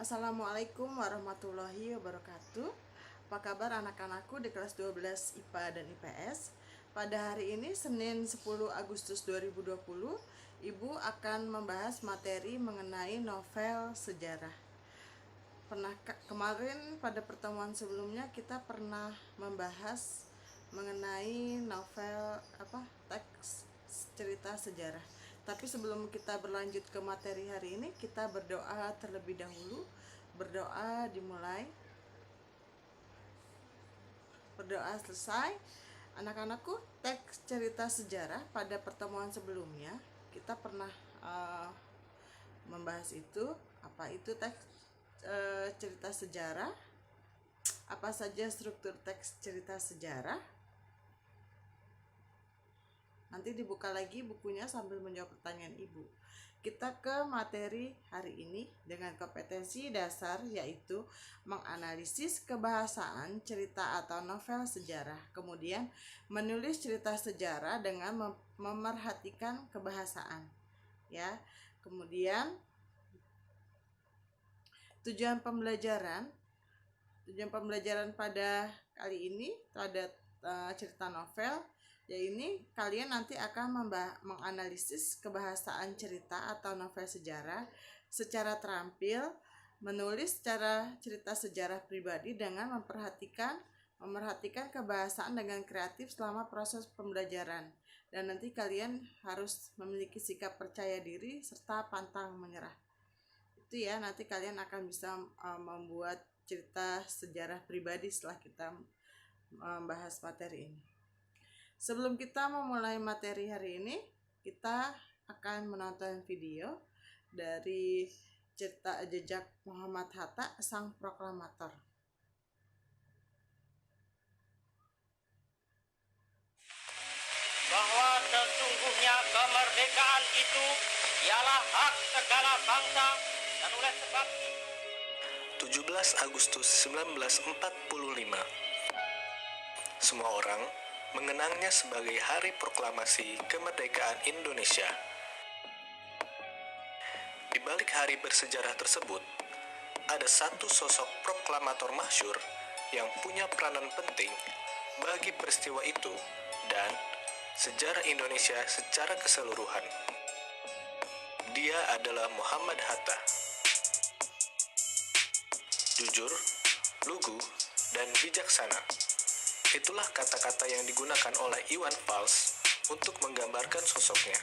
Assalamualaikum warahmatullahi wabarakatuh. Apa kabar anak-anakku di kelas 12 IPA dan IPS? Pada hari ini Senin 10 Agustus 2020, Ibu akan membahas materi mengenai novel sejarah. Kemarin pada pertemuan sebelumnya kita pernah membahas mengenai novel teks cerita sejarah. Tapi sebelum kita berlanjut ke materi hari ini, kita berdoa terlebih dahulu. Berdoa dimulai. Berdoa selesai. Anak-anakku, teks cerita sejarah pada pertemuan sebelumnya kita pernah membahas itu. Apa itu teks cerita sejarah? Apa saja struktur teks cerita sejarah? Nanti dibuka lagi bukunya sambil menjawab pertanyaan Ibu. Kita ke materi hari ini dengan kompetensi dasar, yaitu menganalisis kebahasaan cerita atau novel sejarah. Kemudian menulis cerita sejarah dengan memerhatikan kebahasaan. Ya. Kemudian tujuan pembelajaran pada kali ini terhadap cerita novel, yaitu kalian nanti akan menganalisis kebahasaan cerita atau novel sejarah secara terampil, menulis secara cerita sejarah pribadi dengan memerhatikan kebahasaan dengan kreatif selama proses pembelajaran. Dan nanti kalian harus memiliki sikap percaya diri serta pantang menyerah. Itu ya, nanti kalian akan bisa membuat cerita sejarah pribadi setelah kita membahas materi ini. Sebelum kita memulai materi hari ini, kita akan menonton video dari cerita jejak Muhammad Hatta, sang proklamator. Bahwa sesungguhnya kemerdekaan itu ialah hak segala bangsa, dan oleh sebab 17 Agustus 1945. Semua orang mengenangnya sebagai Hari Proklamasi Kemerdekaan Indonesia. Di balik hari bersejarah tersebut, ada satu sosok proklamator masyhur yang punya peranan penting bagi peristiwa itu dan sejarah Indonesia secara keseluruhan. Dia adalah Muhammad Hatta. Jujur, lugu, dan bijaksana. Itulah kata-kata yang digunakan oleh Iwan Fals untuk menggambarkan sosoknya.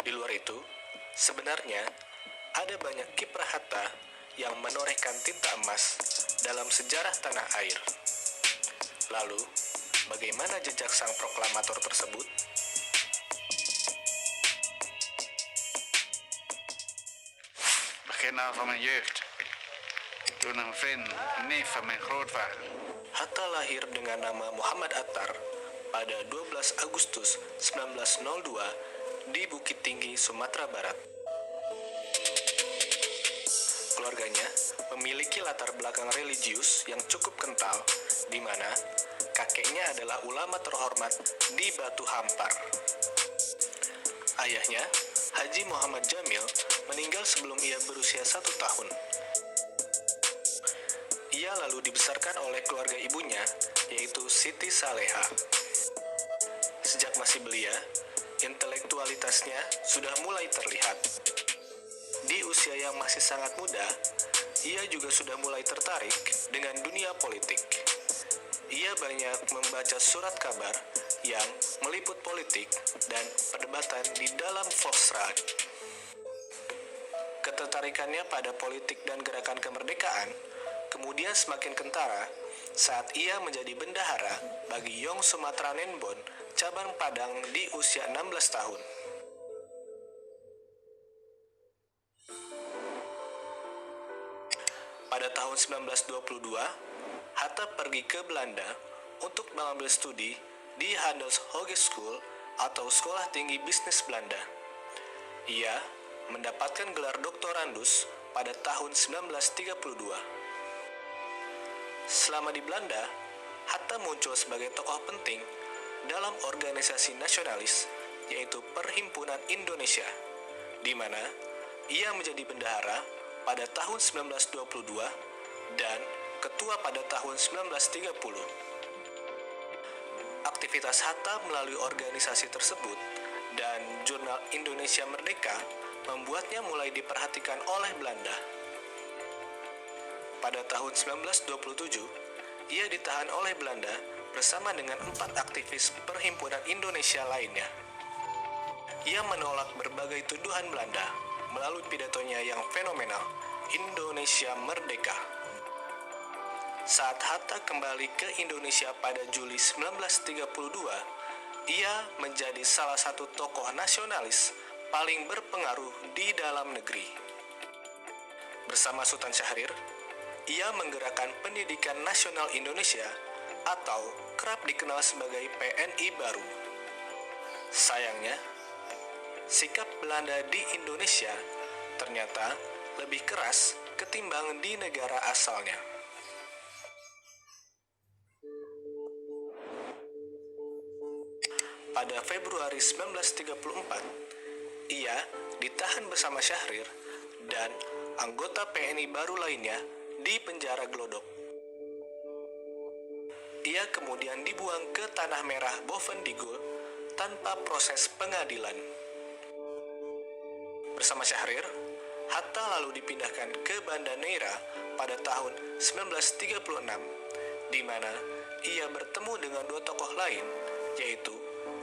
Di luar itu, sebenarnya ada banyak kiprah Hatta yang menorehkan tinta emas dalam sejarah tanah air. Lalu, bagaimana jejak sang proklamator tersebut? Beginnen van mijn jeugd. Toen een vriend, een neef van mijn grootvader. Hatta lahir dengan nama Muhammad Attar pada 12 Agustus 1902 di Bukit Tinggi, Sumatera Barat. Keluarganya memiliki latar belakang religius yang cukup kental, di mana kakeknya adalah ulama terhormat di Batu Hampar. Ayahnya, Haji Muhammad Jamil, meninggal sebelum ia berusia 1 tahun. Ia lalu dibesarkan oleh keluarga ibunya, yaitu Siti Saleha. Sejak masih belia, intelektualitasnya sudah mulai terlihat. Di usia yang masih sangat muda, ia juga sudah mulai tertarik dengan dunia politik. Ia banyak membaca surat kabar yang meliput politik dan perdebatan di dalam Volksraad. Ketertarikannya pada politik dan gerakan kemerdekaan kemudian semakin kentara saat ia menjadi bendahara bagi Yong Sumatera Nenbon, cabang Padang di usia 16 tahun. Pada tahun 1922, Hatta pergi ke Belanda untuk mengambil studi di Handels Hogeschool atau Sekolah Tinggi Bisnis Belanda. Ia mendapatkan gelar doktorandus pada tahun 1932. Selama di Belanda, Hatta muncul sebagai tokoh penting dalam organisasi nasionalis, yaitu Perhimpunan Indonesia, di mana ia menjadi bendahara pada tahun 1922 dan ketua pada tahun 1930. Aktivitas Hatta melalui organisasi tersebut dan jurnal Indonesia Merdeka membuatnya mulai diperhatikan oleh Belanda. Pada tahun 1927, ia ditahan oleh Belanda bersama dengan 4 aktivis Perhimpunan Indonesia lainnya. Ia menolak berbagai tuduhan Belanda melalui pidatonya yang fenomenal, Indonesia Merdeka. Saat Hatta kembali ke Indonesia pada Juli 1932, ia menjadi salah satu tokoh nasionalis paling berpengaruh di dalam negeri. Bersama Sultan Syahrir, ia menggerakkan Pendidikan Nasional Indonesia atau kerap dikenal sebagai PNI baru. Sayangnya, sikap Belanda di Indonesia ternyata lebih keras ketimbang di negara asalnya. Pada Februari 1934, ia ditahan bersama Syahrir dan anggota PNI baru lainnya di penjara Glodok. Ia kemudian dibuang ke Tanah Merah Bovendigul tanpa proses pengadilan. Bersama Syahrir, Hatta lalu dipindahkan ke Banda Neira pada tahun 1936, di mana ia bertemu dengan 2 tokoh lain, yaitu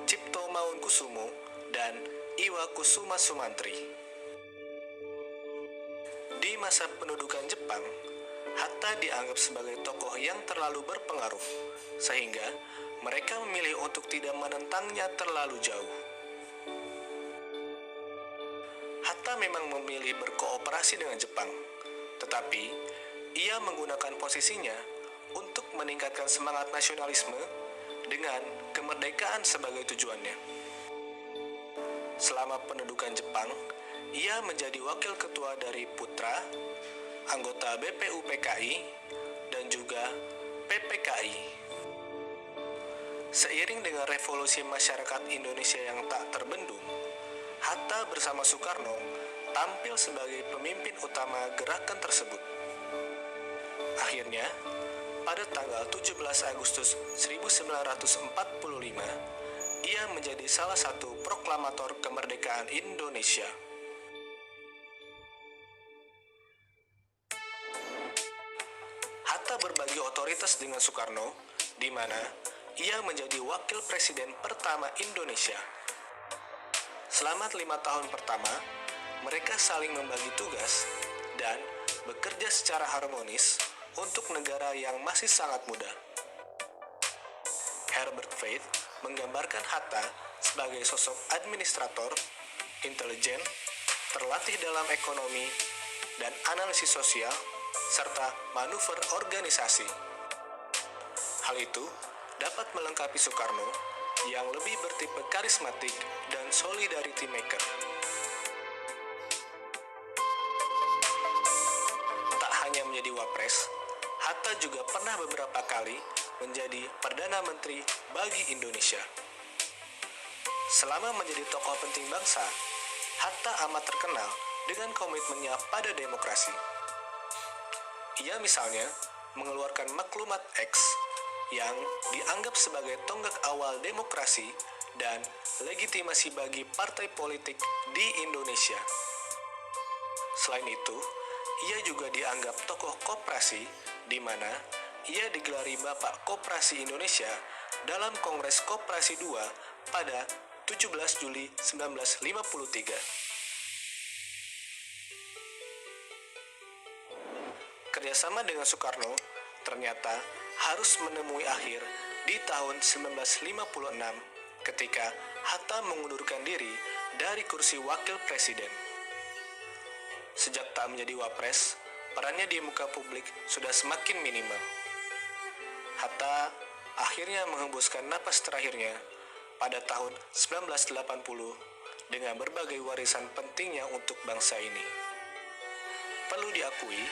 Cipto Mangunkusumo dan Iwa Kusuma Sumantri. Di masa pendudukan Jepang, Hatta dianggap sebagai tokoh yang terlalu berpengaruh, sehingga mereka memilih untuk tidak menentangnya terlalu jauh. Hatta memang memilih berkooperasi dengan Jepang, tetapi ia menggunakan posisinya untuk meningkatkan semangat nasionalisme dengan kemerdekaan sebagai tujuannya. Selama pendudukan Jepang, ia menjadi wakil ketua dari Putra, anggota BPUPKI, dan juga PPKI. Seiring dengan revolusi masyarakat Indonesia yang tak terbendung, Hatta bersama Soekarno tampil sebagai pemimpin utama gerakan tersebut. Akhirnya, pada tanggal 17 Agustus 1945, ia menjadi salah satu proklamator kemerdekaan Indonesia. Hatta berbagi otoritas dengan Soekarno, di mana ia menjadi wakil presiden pertama Indonesia. Selama 5 tahun pertama, mereka saling membagi tugas dan bekerja secara harmonis untuk negara yang masih sangat muda. Herbert Faith menggambarkan Hatta sebagai sosok administrator, intelijen, terlatih dalam ekonomi dan analisis sosial, serta manuver organisasi. Hal itu dapat melengkapi Soekarno yang lebih bertipe karismatik dan solidarity maker. Tak hanya menjadi wapres, Hatta juga pernah beberapa kali menjadi Perdana Menteri bagi Indonesia. Selama menjadi tokoh penting bangsa, Hatta amat terkenal dengan komitmennya pada demokrasi. Ia misalnya mengeluarkan Maklumat X yang dianggap sebagai tonggak awal demokrasi dan legitimasi bagi partai politik di Indonesia. Selain itu, ia juga dianggap tokoh koperasi, di mana ia digelari Bapak Koperasi Indonesia dalam Kongres Koperasi II pada 17 Juli 1953. Kerjasama dengan Soekarno ternyata harus menemui akhir di tahun 1956 ketika Hatta mengundurkan diri dari kursi wakil presiden. Sejak tak menjadi wapres, perannya di muka publik sudah semakin minimal. Hatta akhirnya menghembuskan napas terakhirnya pada tahun 1980 dengan berbagai warisan pentingnya untuk bangsa ini. Perlu diakui,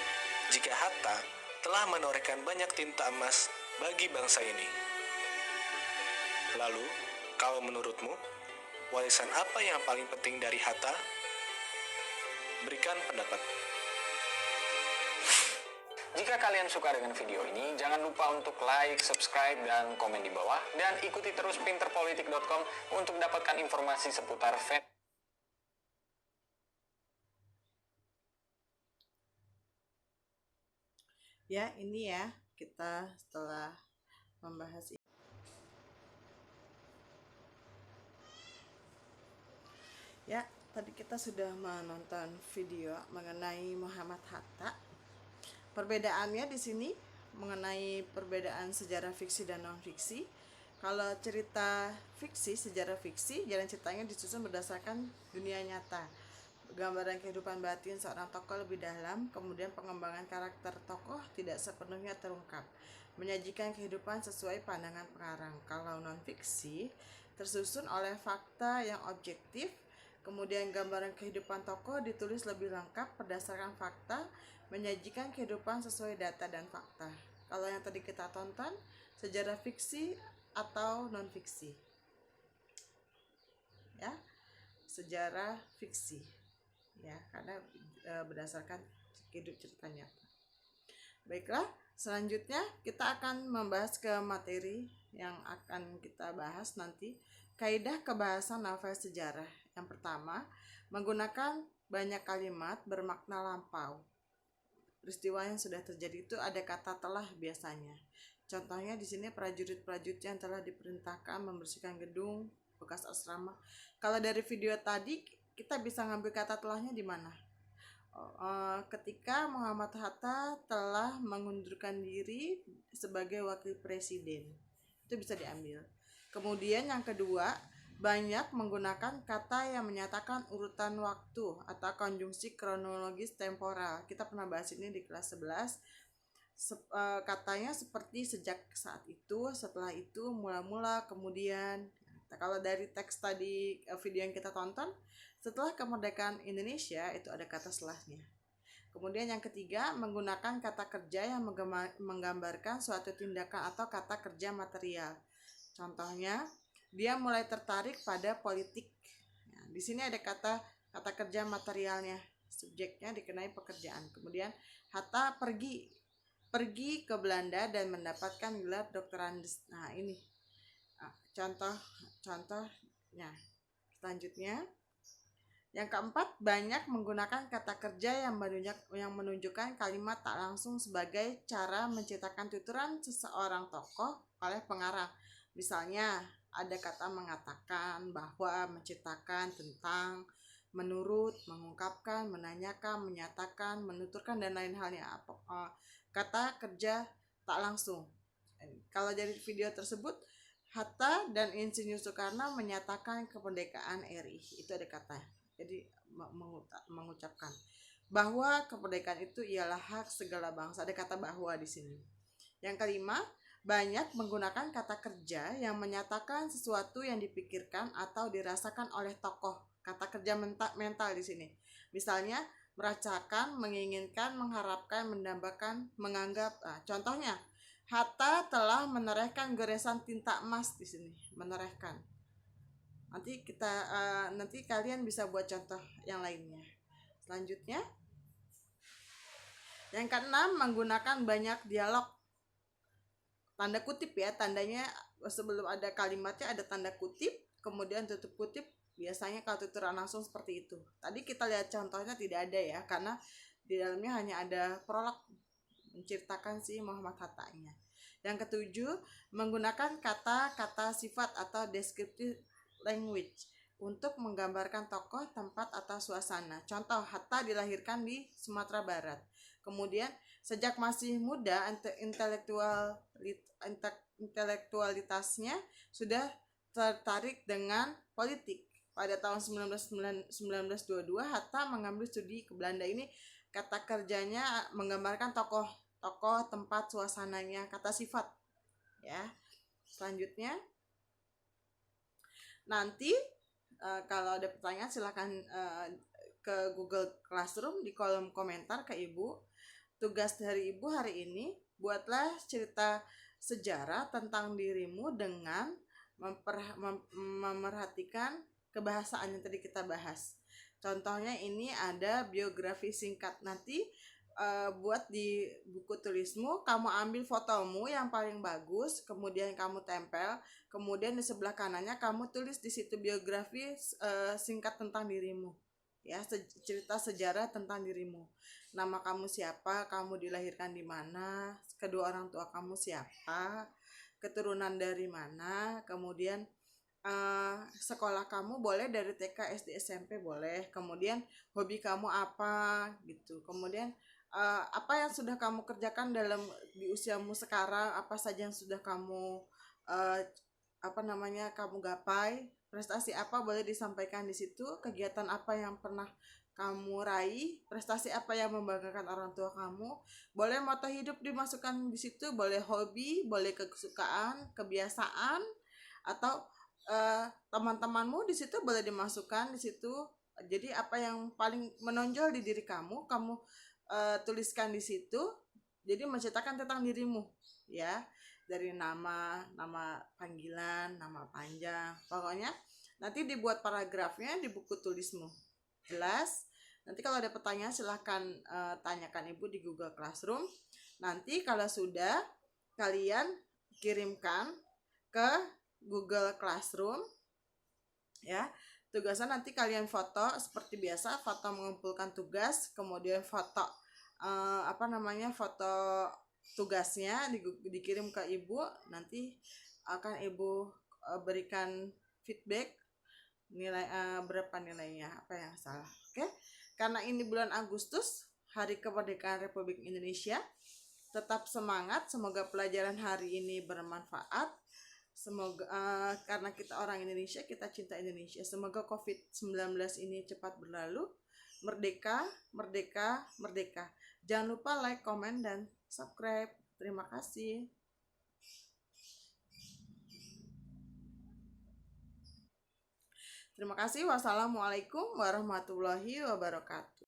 jika Hatta telah menorehkan banyak tinta emas bagi bangsa ini. Lalu, kalau menurutmu, warisan apa yang paling penting dari Hatta? Berikan pendapat. Jika kalian suka dengan video ini, jangan lupa untuk like, subscribe, dan komen di bawah. Dan ikuti terus pinterpolitik.com untuk dapatkan informasi seputar FED. Ya, ini ya, kita setelah membahas ini. Ya, tadi kita sudah menonton video mengenai Muhammad Hatta. Perbedaannya di sini mengenai perbedaan sejarah fiksi dan non-fiksi. Kalau cerita fiksi, sejarah fiksi, jalan ceritanya disusun berdasarkan dunia nyata. Gambaran kehidupan batin seorang tokoh lebih dalam, kemudian pengembangan karakter tokoh tidak sepenuhnya terungkap, menyajikan kehidupan sesuai pandangan pengarang. Kalau non-fiksi, tersusun oleh fakta yang objektif, kemudian gambaran kehidupan tokoh ditulis lebih lengkap berdasarkan fakta, menyajikan kehidupan sesuai data dan fakta. Kalau yang tadi kita tonton, sejarah fiksi atau non-fiksi. Ya, sejarah fiksi. Ya, karena berdasarkan hidup cerita nyata. Baiklah, selanjutnya kita akan membahas ke materi yang akan kita bahas nanti, kaidah kebahasan novel sejarah. Yang pertama, menggunakan banyak kalimat bermakna lampau. Peristiwa yang sudah terjadi itu ada kata telah biasanya. Contohnya di sini prajurit-prajurit yang telah diperintahkan membersihkan gedung bekas asrama. Kalau dari video tadi kita bisa ngambil kata telahnya di mana? Ketika Muhammad Hatta telah mengundurkan diri sebagai wakil presiden, itu bisa diambil. Kemudian yang kedua, banyak menggunakan kata yang menyatakan urutan waktu atau konjungsi kronologis temporal. Kita pernah bahas ini di kelas 11. Katanya seperti sejak saat itu, setelah itu, mula-mula, kemudian. Kalau dari teks tadi video yang kita tonton, setelah kemerdekaan Indonesia itu ada kata setelahnya. Kemudian yang ketiga, menggunakan kata kerja yang menggambarkan suatu tindakan atau kata kerja material. Contohnya, dia mulai tertarik pada politik. Nah, di sini ada kata kerja materialnya, subjeknya dikenai pekerjaan. Kemudian Hatta pergi ke Belanda dan mendapatkan gelar doktorandus. Nah, ini contohnya. Selanjutnya, yang keempat, banyak menggunakan kata kerja yang menunjukkan kalimat tak langsung sebagai cara menciptakan tuturan seseorang tokoh oleh pengarang. Misalnya, ada kata mengatakan, bahwa, menciptakan, tentang, menurut, mengungkapkan, menanyakan, menyatakan, menuturkan, dan lain halnya. Kata kerja tak langsung. Kalau dari video tersebut, Hatta dan Insinyur Soekarno menyatakan kemerdekaan RI. Itu ada kata. Jadi mengucapkan bahwa kemerdekaan itu ialah hak segala bangsa. Ada kata bahwa di sini. Yang kelima, banyak menggunakan kata kerja yang menyatakan sesuatu yang dipikirkan atau dirasakan oleh tokoh. Kata kerja mental di sini. Misalnya, merasakan, menginginkan, mengharapkan, mendambakan, menganggap. Contohnya, Hatta telah menorehkan goresan tinta emas di sini. Menorehkan. Nanti kalian bisa buat contoh yang lainnya. Selanjutnya, yang keenam, menggunakan banyak dialog. Tanda kutip ya, tandanya sebelum ada kalimatnya ada tanda kutip, kemudian tutup kutip. Biasanya kalau tuturan langsung seperti itu. Tadi kita lihat contohnya tidak ada ya, karena di dalamnya hanya ada prolog menceritakan si Muhammad Hatta-nya. Yang ketujuh, menggunakan kata-kata sifat atau descriptive language untuk menggambarkan tokoh, tempat, atau suasana. Contoh, Hatta dilahirkan di Sumatera Barat. Kemudian, sejak masih muda, intelektualitasnya sudah tertarik dengan politik. Pada tahun 1922, Hatta mengambil studi ke Belanda. Ini kata kerjanya menggambarkan tokoh, tempat, suasananya, kata sifat. Ya. Selanjutnya, nanti kalau ada pertanyaan silahkan ke Google Classroom di kolom komentar ke Ibu. Tugas dari Ibu hari ini, buatlah cerita sejarah tentang dirimu dengan memerhatikan kebahasaan yang tadi kita bahas. Contohnya ini ada biografi singkat. Nanti buat di buku tulismu, kamu ambil fotomu yang paling bagus, kemudian kamu tempel, kemudian di sebelah kanannya kamu tulis di situ biografi singkat tentang dirimu, ya, cerita sejarah tentang dirimu. Nama kamu siapa, kamu dilahirkan di mana, kedua orang tua kamu siapa, keturunan dari mana, kemudian sekolah kamu boleh dari TK, SD, SMP boleh, kemudian hobi kamu apa gitu, kemudian apa yang sudah kamu kerjakan di usiamu sekarang, apa saja yang sudah kamu kamu gapai, prestasi apa boleh disampaikan di situ, kegiatan apa yang pernah kamu raih, prestasi apa yang membanggakan orang tua kamu, boleh moto hidup dimasukkan di situ, boleh hobi, boleh kesukaan, kebiasaan, atau teman-temanmu di situ boleh dimasukkan di situ. Jadi apa yang paling menonjol di diri kamu tuliskan di situ. Jadi menceritakan tentang dirimu, ya, dari nama panggilan, nama panjang, pokoknya nanti dibuat paragrafnya di buku tulismu. Jelas? Nanti kalau ada pertanyaan silahkan tanyakan Ibu di Google Classroom. Nanti kalau sudah, kalian kirimkan ke Google Classroom, ya. Tugasnya nanti kalian foto seperti biasa, foto mengumpulkan tugas, kemudian foto foto tugasnya dikirim ke Ibu. Nanti akan Ibu berikan feedback nilai berapa nilainya, apa yang salah. Oke? Karena ini bulan Agustus, Hari Kemerdekaan Republik Indonesia. Tetap semangat, semoga pelajaran hari ini bermanfaat. Semoga karena kita orang Indonesia, kita cinta Indonesia. Semoga COVID-19 ini cepat berlalu. Merdeka, merdeka, merdeka. Jangan lupa like, komen, dan subscribe. Terima kasih. Terima kasih. Wassalamualaikum warahmatullahi wabarakatuh.